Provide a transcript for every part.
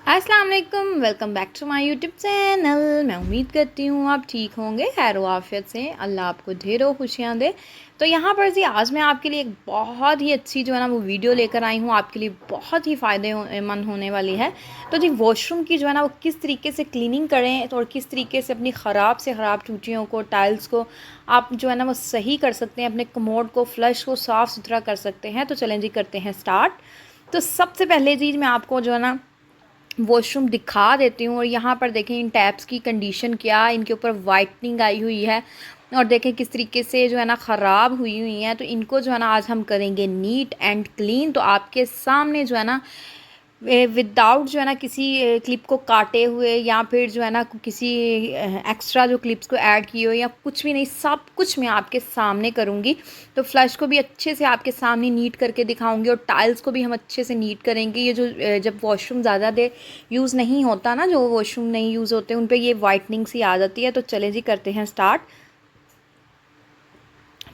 अस्सलाम वालेकुम, welcome back to my YouTube channel. मैं उम्मीद करती हूँ आप ठीक होंगे, खैर आफियत से। अल्लाह आपको ढेरों खुशियाँ दे। तो यहाँ पर जी आज मैं आपके लिए एक बहुत ही अच्छी जो है ना वो वीडियो लेकर आई हूँ, आपके लिए बहुत ही फ़ायदेमंद होने वाली है। तो जी वॉशरूम की जो है ना वो किस तरीके से क्लीनिंग करें और किस तरीके से अपनी ख़राब से ख़राब टूटियों को, टाइल्स को आप जो है ना वो सही कर सकते हैं, अपने कमोड को, फ्लश को साफ़ सुथरा कर सकते हैं। तो चलें जी करते हैं स्टार्ट। तो सबसे पहले जी मैं आपको जो है ना वॉशरूम दिखा देती हूँ। और यहाँ पर देखें इन टैप्स की कंडीशन क्या, इनके ऊपर वाइटनिंग आई हुई है और देखें किस तरीके से जो है ना ख़राब हुई हुई हैं। तो इनको जो है ना आज हम करेंगे नीट एंड क्लीन। तो आपके सामने जो है ना विदाउट जो है ना किसी क्लिप को काटे हुए या फिर जो है ना किसी एक्स्ट्रा जो क्लिप्स को ऐड किए हो या कुछ भी नहीं, सब कुछ मैं आपके सामने करूँगी। तो फ्लश को भी अच्छे से आपके सामने नीट करके दिखाऊंगी और टाइल्स को भी हम अच्छे से नीट करेंगे। ये जो जब वॉशरूम ज़्यादा देर यूज़ नहीं होता ना, जो वॉशरूम नहीं यूज़ होते उन पर ये वाइटनिंग सी आ जाती है। तो चलें जी करते हैं स्टार्ट।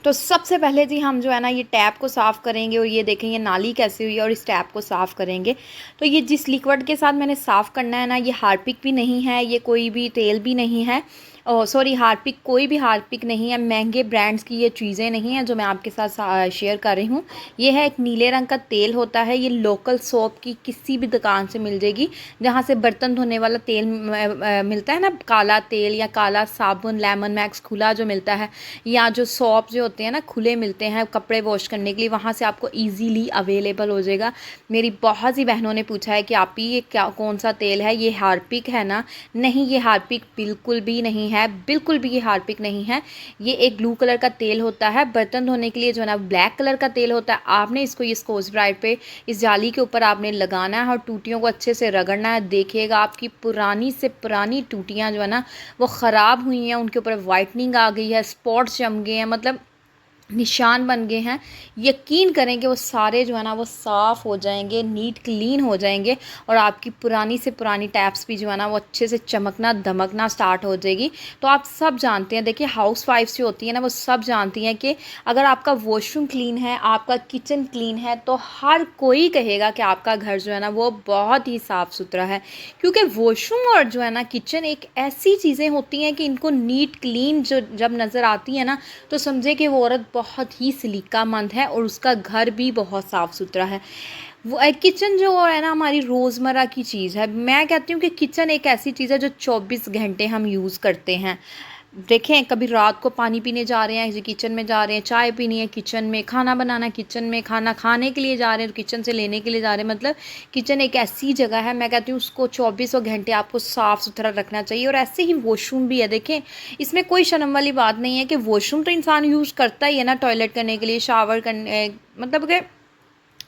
तो सबसे पहले जी हम जो है ना ये टैप को साफ़ करेंगे और ये देखें ये नाली कैसी हुई है और इस टैप को साफ़ करेंगे। तो ये जिस लिक्विड के साथ मैंने साफ़ करना है ना, ये हार्पिक भी नहीं है, ये कोई भी तेल भी नहीं है, सॉरी हार्पिक, कोई भी हार्पिक नहीं है, महंगे ब्रांड्स की ये चीज़ें नहीं हैं जो मैं आपके साथ शेयर कर रही हूँ। ये है एक नीले रंग का तेल होता है, ये लोकल सोप की किसी भी दुकान से मिल जाएगी जहाँ से बर्तन धोने वाला तेल मिलता है ना, काला तेल या काला साबुन, लेमन मैक्स खुला जो मिलता है, या जो सॉप जो होते हैं ना खुले मिलते हैं कपड़े वॉश करने के लिए, वहाँ से आपको ईजीली अवेलेबल हो जाएगा। मेरी बहुत सी बहनों ने पूछा है कि आप ही ये क्या कौन सा तेल है, ये हार्पिक है ना? नहीं, ये हार्पिक बिल्कुल भी नहीं है, बिल्कुल भी ये हार्पिक नहीं है। ये एक ब्लू कलर का तेल होता है, बर्तन धोने के लिए जो है ना ब्लैक कलर का तेल होता है। आपने इसको ये स्कॉच ब्राइट पे इस जाली के ऊपर आपने लगाना है और टूटियों को अच्छे से रगड़ना है। देखिएगा आपकी पुरानी से पुरानी टूटियाँ जो है ना वो ख़राब हुई हैं, उनके ऊपर वाइटनिंग आ गई है, स्पॉट्स जम गए हैं, मतलब निशान बन गए हैं। यकीन करें कि वो सारे जो है ना वो साफ़ हो जाएंगे, नीट क्लीन हो जाएंगे और आपकी पुरानी से पुरानी टैप्स भी जो है ना वो अच्छे से चमकना दमकना स्टार्ट हो जाएगी। तो आप सब जानते हैं, देखिए हाउस वाइफ्स जो होती हैं ना वो सब जानती हैं कि अगर आपका वॉशरूम क्लीन है, आपका किचन क्लीन है, तो हर कोई कहेगा कि आपका घर जो है ना वो बहुत ही साफ़ सुथरा है। क्योंकि वॉशरूम और जो है ना किचन एक ऐसी चीज़ें होती हैं कि इनको नीट क्लीन जो जब नज़र आती है ना, तो समझे कि वो औरत बहुत ही सलीकामंद है और उसका घर भी बहुत साफ़ सुथरा है। वो किचन जो है ना हमारी रोज़मर्रा की चीज़ है। मैं कहती हूँ कि किचन एक ऐसी चीज़ है जो 24 घंटे हम यूज़ करते हैं। देखें, कभी रात को पानी पीने जा रहे हैं किसी किचन में जा रहे हैं, चाय पीनी है किचन में, खाना बनाना किचन में, खाना खाने के लिए जा रहे हैं तो किचन से लेने के लिए जा रहे हैं। मतलब किचन एक ऐसी जगह है, मैं कहती हूँ उसको 24 घंटे आपको साफ़ सुथरा रखना चाहिए। और ऐसे ही वॉशरूम भी है। देखें, इसमें कोई शर्म वाली बात नहीं है कि वॉशरूम तो इंसान यूज़ करता ही है ना, टॉयलेट करने के लिए, शावर करने, मतलब कि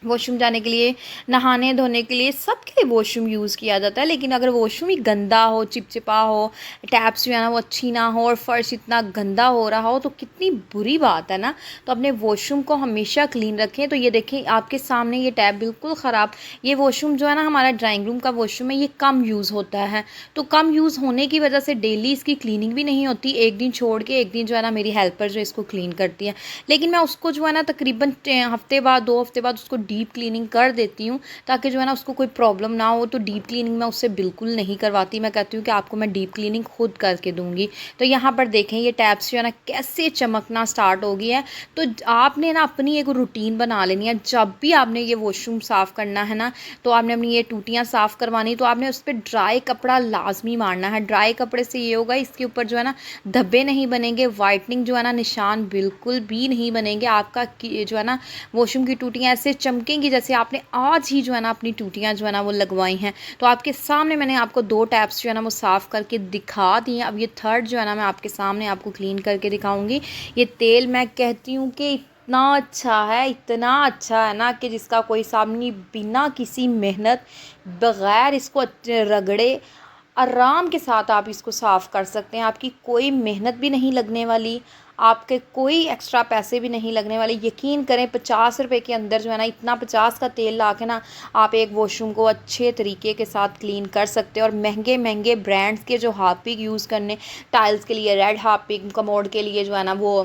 वॉशरूम जाने के लिए, नहाने धोने के लिए, सब के लिए वॉशरूम यूज़ किया जाता है। लेकिन अगर वॉशरूम ही गंदा हो, चिपचिपा हो, टैप्स जो है ना वो अच्छी ना हो और फर्श इतना गंदा हो रहा हो, तो कितनी बुरी बात है ना। तो अपने वॉशरूम को हमेशा क्लीन रखें। तो ये देखें आपके सामने ये टैप बिल्कुल ख़राब। ये वॉशरूम जो है ना हमारा ड्राइंग रूम का वॉशरूम है, ये कम यूज़ होता है। तो कम यूज़ होने की वजह से डेली इसकी क्लीनिंग भी नहीं होती, एक दिन छोड़ के एक दिन जो है ना मेरी हेल्पर जो इसको क्लीन करती है। लेकिन मैं उसको जो है ना तकरीबन हफ्ते बाद, 2 हफ्ते बाद उसको डीप क्लीनिंग कर देती हूँ, ताकि जो है ना उसको कोई प्रॉब्लम ना हो। तो डीप क्लीनिंग मैं उससे बिल्कुल नहीं करवाती, मैं कहती हूँ कि आपको मैं डीप क्लीनिंग खुद करके दूँगी। तो यहाँ पर देखें ये टैप्स जो है ना कैसे चमकना स्टार्ट हो गया है। तो आपने ना अपनी एक रूटीन बना लेनी है। जब भी आपने ये वॉशरूम साफ़ करना है ना, तो आपने अपनी ये टूटियाँ साफ़ करवानी, तो आपने उस पर ड्राई कपड़ा लाजमी मारना है। ड्राई कपड़े से ये होगा, इसके ऊपर जो है ना धब्बे नहीं बनेंगे, वाइटनिंग जो है ना निशान बिल्कुल भी नहीं बनेंगे। आपका जो है ना वॉशरूम की टूटियाँ ऐसे चमकेंगी जैसे आपने आज ही जो है ना अपनी टूटियाँ जो है ना वो लगवाई हैं। तो आपके सामने मैंने आपको 2 टैप्स जो है ना वो साफ़ करके दिखा दी हैं। अब ये थर्ड जो है ना मैं आपके सामने आपको क्लीन करके दिखाऊंगी। ये तेल मैं कहती हूँ कि इतना अच्छा है, इतना अच्छा है ना कि जिसका कोई हिसाब नहीं। बिना किसी मेहनत, बग़ैर इसको रगड़े, आराम के साथ आप इसको साफ़ कर सकते हैं। आपकी कोई मेहनत भी नहीं लगने वाली, आपके कोई एक्स्ट्रा पैसे भी नहीं लगने वाले। यकीन करें 50 रुपए के अंदर जो है ना इतना 50 का तेल ला के ना आप एक वॉशरूम को अच्छे तरीके के साथ क्लीन कर सकते हैं। और महंगे महंगे ब्रांड्स के जो हार्पिक यूज़ करने, टाइल्स के लिए रेड हार्पिक, कमोड के लिए जो है ना वो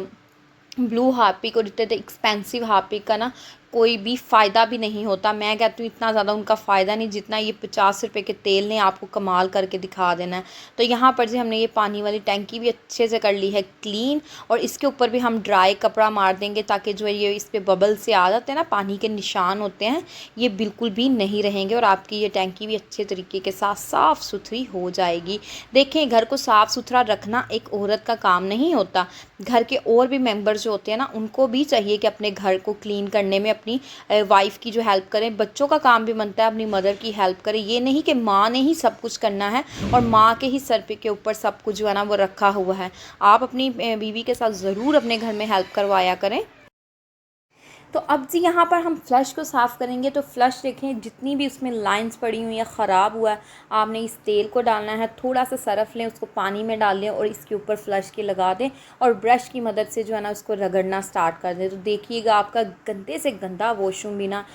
ब्लू हार्पिक और इतने एक्सपेंसिव हार्पिक का ना कोई भी फ़ायदा भी नहीं होता। मैं कहती हूँ इतना ज़्यादा उनका फ़ायदा नहीं जितना ये 50 रुपए के तेल ने आपको कमाल करके दिखा देना है। तो यहाँ पर जी हमने ये पानी वाली टंकी भी अच्छे से कर ली है क्लीन, और इसके ऊपर भी हम ड्राई कपड़ा मार देंगे ताकि जो है ये इस पे बबल से आ जाते हैं ना, पानी के निशान होते हैं, ये बिल्कुल भी नहीं रहेंगे और आपकी ये टंकी भी अच्छे तरीके के साथ साफ़ सुथरी हो जाएगी। देखें, घर को साफ़ सुथरा रखना एक औरत का काम नहीं होता, घर के और भी मेंबर जो होते हैं ना उनको भी चाहिए कि अपने घर को क्लीन करने में अपनी वाइफ की जो हेल्प करें। बच्चों का काम भी बनता है अपनी मदर की हेल्प करें। ये नहीं कि माँ ने ही सब कुछ करना है और माँ के ही सर पे के ऊपर सब कुछ जो है ना वो रखा हुआ है। आप अपनी बीवी के साथ ज़रूर अपने घर में हेल्प करवाया करें। तो अब जी यहाँ पर हम फ़्लश को साफ़ करेंगे। तो फ़्लश देखें, जितनी भी उसमें लाइंस पड़ी हुई हैं, ख़राब हुआ है, आपने इस तेल को डालना है, थोड़ा सा सरफ़ लें, उसको पानी में डाल दें और इसके ऊपर फ़्लश के लगा दें और ब्रश की मदद से जो है ना उसको रगड़ना स्टार्ट कर दें। तो देखिएगा आपका गंदे से गंदा वॉशरूम भी ना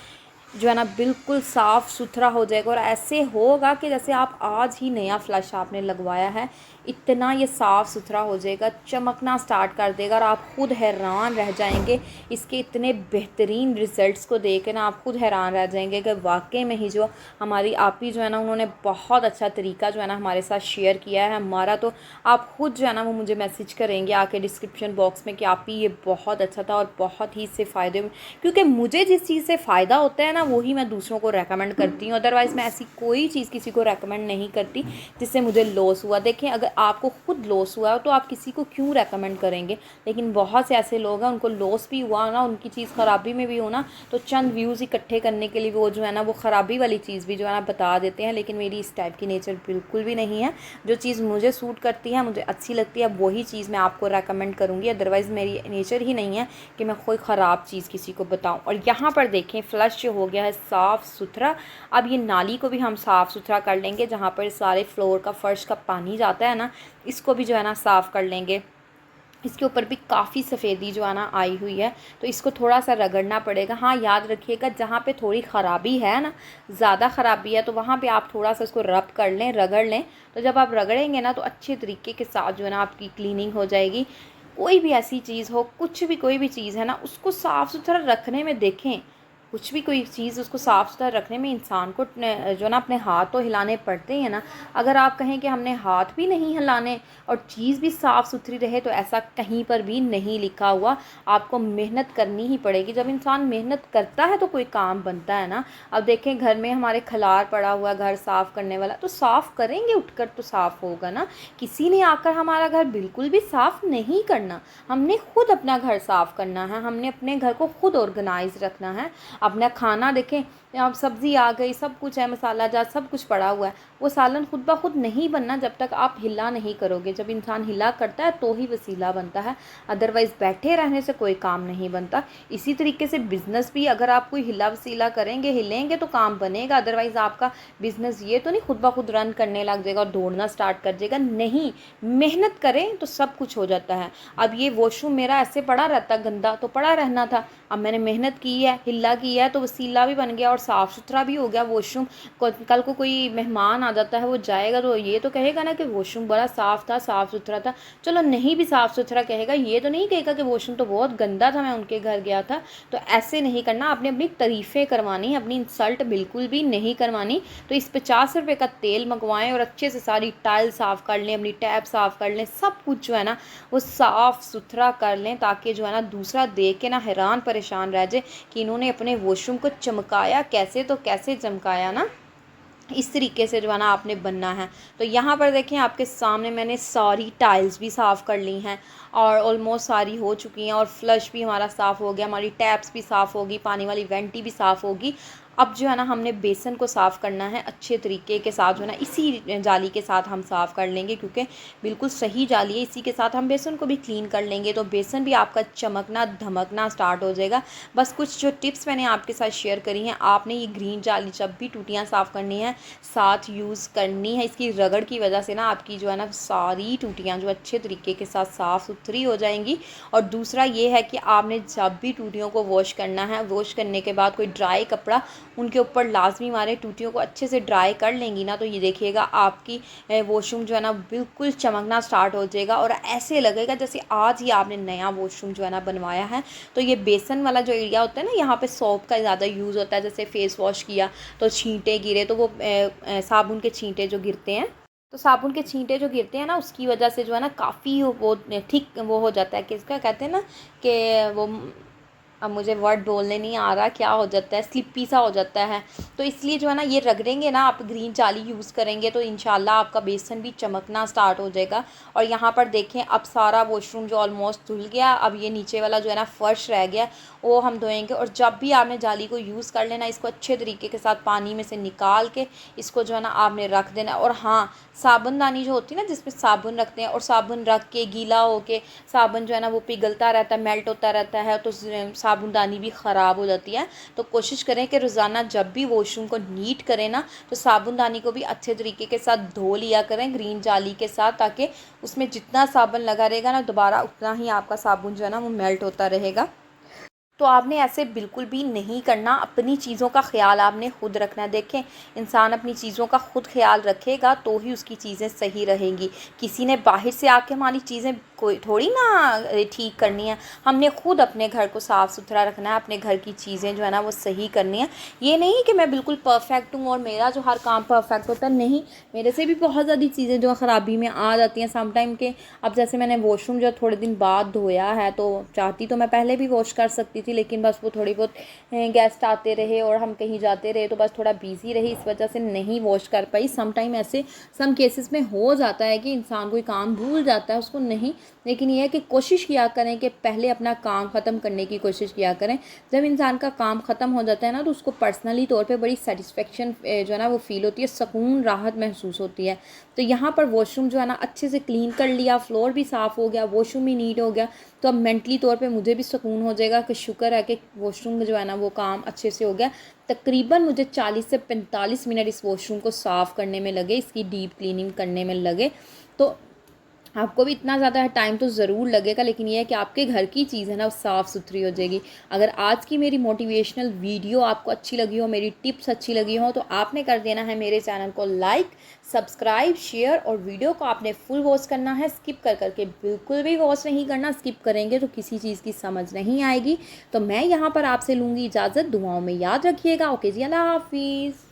जो है ना बिल्कुल साफ़ सुथरा हो जाएगा और ऐसे होगा कि जैसे आप आज ही नया फ़्लश आपने लगवाया है। इतना ये साफ़ सुथरा हो जाएगा, चमकना स्टार्ट कर देगा और आप ख़ुद हैरान रह जाएंगे इसके इतने बेहतरीन रिज़ल्ट्स को देख के ना। आप ख़ुद हैरान रह जाएंगे कि वाकई में ही जो हमारी आपी जो है ना उन्होंने बहुत अच्छा तरीका जो है ना हमारे साथ शेयर किया है हमारा। तो आप ख़ुद जो है ना वो मुझे मैसेज करेंगे आके डिस्क्रिप्शन बॉक्स में कि आपी ये बहुत अच्छा था और बहुत ही इससे फ़ायदे, क्योंकि मुझे जिस चीज़ से फ़ायदा होता है ना वही मैं दूसरों को रेकमेंड करती हूँ। अदरवाइज़ मैं ऐसी कोई चीज़ किसी को रेकमेंड नहीं करती जिससे मुझे लॉस हुआ। देखें, अगर आपको खुद लॉस हुआ तो आप किसी को क्यों रेकमेंड करेंगे, लेकिन बहुत से ऐसे लोग हैं उनको लॉस भी हुआ ना, उनकी चीज़ ख़राबी में भी हो ना, तो चंद व्यूज़ इकट्ठे करने के लिए वो जो है ना वो ख़राबी वाली चीज़ भी जो है ना बता देते हैं। लेकिन मेरी इस टाइप की नेचर बिल्कुल भी नहीं है। जो चीज़ मुझे सूट करती है, मुझे अच्छी लगती है, वही चीज़ मैं आपको रेकमेंड करूँगी। अदरवाइज़ मेरी नेचर ही नहीं है कि मैं कोई ख़राब चीज़ किसी को बताऊँ। और यहाँ पर देखें, फ़्लश जो हो गया है साफ़ सुथरा। अब ये नाली को भी हम साफ़ सुथरा कर लेंगे, जहाँ पर सारे फ्लोर का फर्श का पानी जाता है ना, इसको भी जो है ना साफ़ कर लेंगे। इसके ऊपर भी काफ़ी सफ़ेदी जो है ना आई हुई है, तो इसको थोड़ा सा रगड़ना पड़ेगा। हाँ, याद रखिएगा जहाँ पे थोड़ी ख़राबी है ना, ज़्यादा ख़राबी है, तो वहाँ पे आप थोड़ा सा इसको रब कर लें, रगड़ लें। तो जब आप रगड़ेंगे ना तो अच्छे तरीके के साथ जो है ना आपकी क्लीनिंग हो जाएगी। कोई भी ऐसी चीज़ हो, कुछ भी कोई भी चीज़ है ना, उसको साफ़ सुथरा रखने में देखें, कुछ भी कोई चीज़ उसको साफ़ सुथरा रखने में इंसान को जो ना अपने हाथ तो हिलाने पड़ते हैं ना। अगर आप कहें कि हमने हाथ भी नहीं हिलाने और चीज़ भी साफ़ सुथरी रहे, तो ऐसा कहीं पर भी नहीं लिखा हुआ। आपको मेहनत करनी ही पड़ेगी। जब इंसान मेहनत करता है तो कोई काम बनता है ना। अब देखें, घर में हमारे खलार पड़ा हुआ, घर साफ़ करने वाला, तो साफ़ करेंगे, उठकर तो साफ़ होगा ना। किसी ने आकर हमारा घर बिल्कुल भी साफ़ नहीं करना, हमने खुद अपना घर साफ़ करना है, हमने अपने घर को खुद ऑर्गेनाइज रखना है। अपना खाना देखें, अब सब्ज़ी आ गई, सब कुछ है, मसाला जात सब कुछ पड़ा हुआ है, वो सालन खुद ब खुद नहीं बनना जब तक आप हिला नहीं करोगे। जब इंसान हिला करता है तो ही वसीला बनता है, अदरवाइज़ बैठे रहने से कोई काम नहीं बनता। इसी तरीके से बिज़नेस भी, अगर आप कोई हिला वसीला करेंगे, हिलेंगे तो काम बनेगा। अदरवाइज़ आपका बिज़नेस ये तो नहीं खुद ब खुद रन करने लग जाएगा और दौड़ना स्टार्ट कर जाएगा। नहीं, मेहनत करें तो सब कुछ हो जाता है। अब ये वॉशरूम मेरा ऐसे पड़ा रहता, गंदा तो पड़ा रहना था, अब मैंने मेहनत की है, हिला किया है, तो वसीला भी बन गया और साफ़ सुथरा भी हो गया वॉशरूम। कल को कोई मेहमान आ जाता है, वो जाएगा तो ये तो कहेगा ना कि वॉशरूम बड़ा साफ़ था, साफ़ सुथरा था। चलो नहीं भी साफ़ सुथरा कहेगा, ये तो नहीं कहेगा कि वॉशरूम तो बहुत गंदा था, मैं उनके घर गया था। तो ऐसे नहीं करना, आपने अपनी तारीफ़ें करवानी, अपनी इंसल्ट बिल्कुल भी नहीं करवानी। तो इस 50 रुपये का तेल मंगवाएं और अच्छे से सारी टाइल साफ़ कर लें, अपनी टैप साफ़ कर लें, सब कुछ जो है ना वो साफ़ सुथरा कर लें, ताकि जो है ना दूसरा देख के ना हैरान परेशान रह जाए कि इन्होंने अपने वॉशरूम को चमकाया कैसे। तो कैसे चमकाया ना, इस तरीके से जो है ना आपने बनना है। तो यहाँ पर देखें, आपके सामने मैंने सारी टाइल्स भी साफ़ कर ली हैं और ऑलमोस्ट सारी हो चुकी हैं और फ्लश भी हमारा साफ़ हो गया, हमारी टैप्स भी साफ़ होगी, पानी वाली वेंटी भी साफ़ होगी। अब जो है ना हमने बेसन को साफ़ करना है अच्छे तरीके के साथ, जो है ना इसी जाली के साथ हम साफ़ कर लेंगे, क्योंकि बिल्कुल सही जाली है। इसी के साथ हम बेसन को भी क्लीन कर लेंगे, तो बेसन भी आपका चमकना धमकना स्टार्ट हो जाएगा। बस कुछ जो टिप्स मैंने आपके साथ शेयर करी हैं, आपने ये ग्रीन जाली जब भी टूटियाँ साफ़ करनी है साथ यूज़ करनी है। इसकी रगड़ की वजह से ना आपकी जो है ना सारी टूटियाँ जो अच्छे तरीके के साथ साफ़ सुथरी हो जाएंगी। और दूसरा ये है कि आपने जब भी टूटियों को वॉश करना है, वॉश करने के बाद कोई ड्राई कपड़ा उनके ऊपर लाजमी मारें। टूटियों को अच्छे से ड्राई कर लेंगी ना तो ये देखिएगा आपकी वॉशरूम जो है ना बिल्कुल चमकना स्टार्ट हो जाएगा और ऐसे लगेगा जैसे आज ही आपने नया वॉशरूम जो है ना बनवाया है। तो ये बेसन वाला जो एरिया होता है ना, यहाँ पे सोप का ज़्यादा यूज़ होता है। जैसे फेस वॉश किया तो छींटे गिरे तो वो साबुन के छींटे जो गिरते हैं, तो साबुन के छींटे जो गिरते हैं ना उसकी वजह से जो है ना काफ़ी वो ठीक वो हो जाता है, किसका कहते हैं ना कि वो, अब मुझे वर्ड बोलने नहीं आ रहा, क्या हो जाता है, स्लिपी सा हो जाता है। तो इसलिए जो है ना ये रगड़ेंगे ना, आप ग्रीन जाली यूज़ करेंगे तो इंशाल्लाह आपका बेसन भी चमकना स्टार्ट हो जाएगा। और यहाँ पर देखें अब सारा वॉशरूम जो ऑलमोस्ट धुल गया, अब ये नीचे वाला जो है ना फ़र्श रह गया वो हम धोएंगे। और जब भी आपने जाली को यूज़ कर लेना, इसको अच्छे तरीके के साथ पानी में से निकाल के इसको जो है ना आपने रख देना। और हाँ, साबुनदानी जो होती है ना जिसमें साबुन रखते हैं, और साबुन रख के गीला हो के साबुन जो है ना वो पिघलता रहता है, मेल्ट होता रहता है, तो साबुनदानी भी ख़राब हो जाती है। तो कोशिश करें कि रोज़ाना जब भी वॉशरूम को नीट करें ना तो साबुनदानी को भी अच्छे तरीके के साथ धो लिया करें ग्रीन जाली के साथ, ताकि उसमें जितना साबुन लगा रहेगा ना दोबारा उतना ही आपका साबुन जो है ना वो मेल्ट होता रहेगा। तो आपने ऐसे बिल्कुल भी नहीं करना, अपनी चीज़ों का ख़्याल आपने खुद रखना है। देखें, इंसान अपनी चीज़ों का खुद ख्याल रखेगा तो ही उसकी चीज़ें सही रहेंगी। किसी ने बाहर से आके हमारी चीज़ें कोई थोड़ी ना ठीक करनी है, हमने खुद अपने घर को साफ़ सुथरा रखना है, अपने घर की चीज़ें जो है ना वो सही करनी है। ये नहीं कि मैं बिल्कुल परफेक्ट हूँ और मेरा जो हर काम परफेक्ट होता है, नहीं, मेरे से भी बहुत ज़्यादा चीज़ें जो ख़राबी में आ जाती हैं सम टाइम के। अब जैसे मैंने वॉशरूम जो थोड़े दिन बाद धोया है, तो चाहती तो मैं पहले भी वॉश कर सकती थी, लेकिन बस वो थोड़ी बहुत गेस्ट आते रहे और हम कहीं जाते रहे तो बस थोड़ा बिजी रही, इस वजह से नहीं वॉश कर पाई। सम टाइम ऐसे सम केसेस में हो जाता है कि इंसान कोई काम भूल जाता है उसको नहीं, लेकिन ये है कि कोशिश किया करें कि पहले अपना काम ख़त्म करने की कोशिश किया करें। जब इंसान का काम ख़त्म हो जाता है ना तो उसको पर्सनली तौर पे बड़ी सेटिस्फेक्शन जो है ना वो फ़ील होती है, सुकून राहत महसूस होती है। तो यहाँ पर वॉशरूम जो है ना अच्छे से क्लीन कर लिया, फ्लोर भी साफ़ हो गया, वॉशरूम भी नीट हो गया, तो अब मेंटली तौर पे मुझे भी सुकून हो जाएगा कि शुक्र है कि वॉशरूम जो है ना वो काम अच्छे से हो गया। तकरीबन मुझे 40 से 45 मिनट इस वॉशरूम को साफ़ करने में लगे, इसकी डीप क्लीनिंग करने में लगे। तो आपको भी इतना ज़्यादा टाइम तो ज़रूर लगेगा, लेकिन ये है कि आपके घर की चीज़ है ना वो साफ़ सुथरी हो जाएगी। अगर आज की मेरी मोटिवेशनल वीडियो आपको अच्छी लगी हो, मेरी टिप्स अच्छी लगी हो, तो आपने कर देना है मेरे चैनल को लाइक, सब्सक्राइब, शेयर, और वीडियो को आपने फुल वॉच करना है, स्किप कर करके बिल्कुल भी वॉच नहीं करना। स्किप करेंगे तो किसी चीज़ की समझ नहीं आएगी। तो मैं यहाँ पर आपसे लूँगी इजाज़त, दुआओं में याद रखिएगा। ओके जी, अल्लाह हाफिज़।